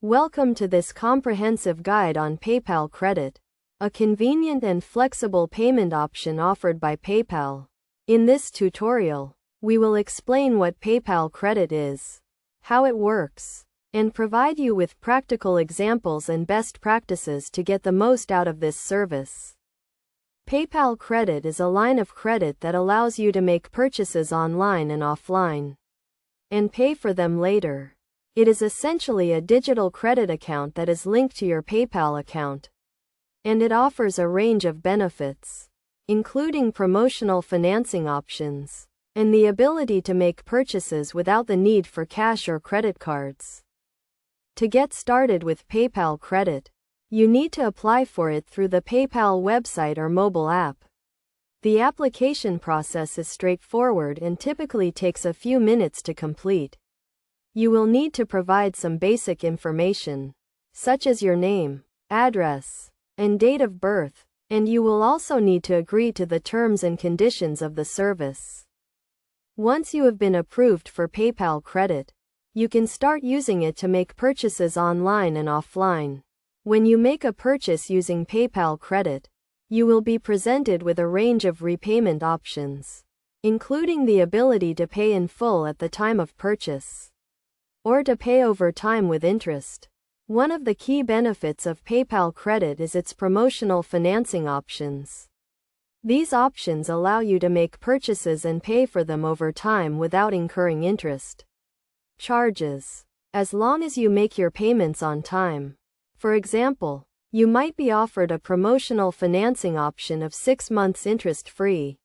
Welcome to this comprehensive guide on PayPal Credit, a convenient and flexible payment option offered by PayPal. In this tutorial, we will explain what PayPal Credit is, how it works, and provide you with practical examples and best practices to get the most out of this service. PayPal Credit is a line of credit that allows you to make purchases online and offline, and pay for them later. It is essentially a digital credit account that is linked to your PayPal account, and it offers a range of benefits, including promotional financing options, and the ability to make purchases without the need for cash or credit cards. To get started with PayPal Credit, you need to apply for it through the PayPal website or mobile app. The application process is straightforward and typically takes a few minutes to complete. You will need to provide some basic information, such as your name, address, and date of birth, and you will also need to agree to the terms and conditions of the service. Once you have been approved for PayPal Credit, you can start using it to make purchases online and offline. When you make a purchase using PayPal Credit, you will be presented with a range of repayment options, including the ability to pay in full at the time of purchase, or to pay over time with interest. One of the key benefits of PayPal Credit is its promotional financing options. These options allow you to make purchases and pay for them over time without incurring interest charges, as long as you make your payments on time. For example, you might be offered a promotional financing option of 6 months interest-free,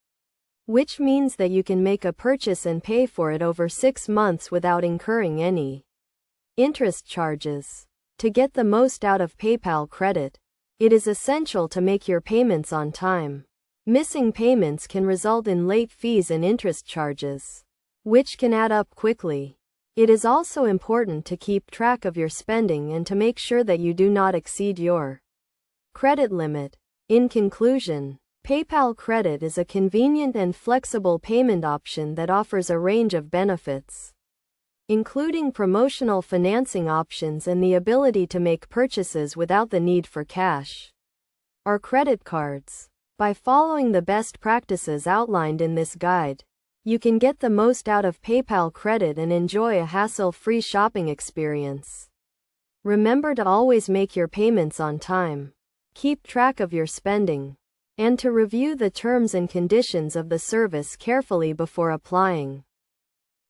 which means that you can make a purchase and pay for it over 6 months without incurring any interest charges. To get the most out of PayPal Credit, it is essential to make your payments on time. Missing payments can result in late fees and interest charges, which can add up quickly. It is also important to keep track of your spending and to make sure that you do not exceed your credit limit. In conclusion, PayPal Credit is a convenient and flexible payment option that offers a range of benefits, including promotional financing options and the ability to make purchases without the need for cash or credit cards. By following the best practices outlined in this guide, you can get the most out of PayPal Credit and enjoy a hassle-free shopping experience. Remember to always make your payments on time, keep track of your spending, and to review the terms and conditions of the service carefully before applying.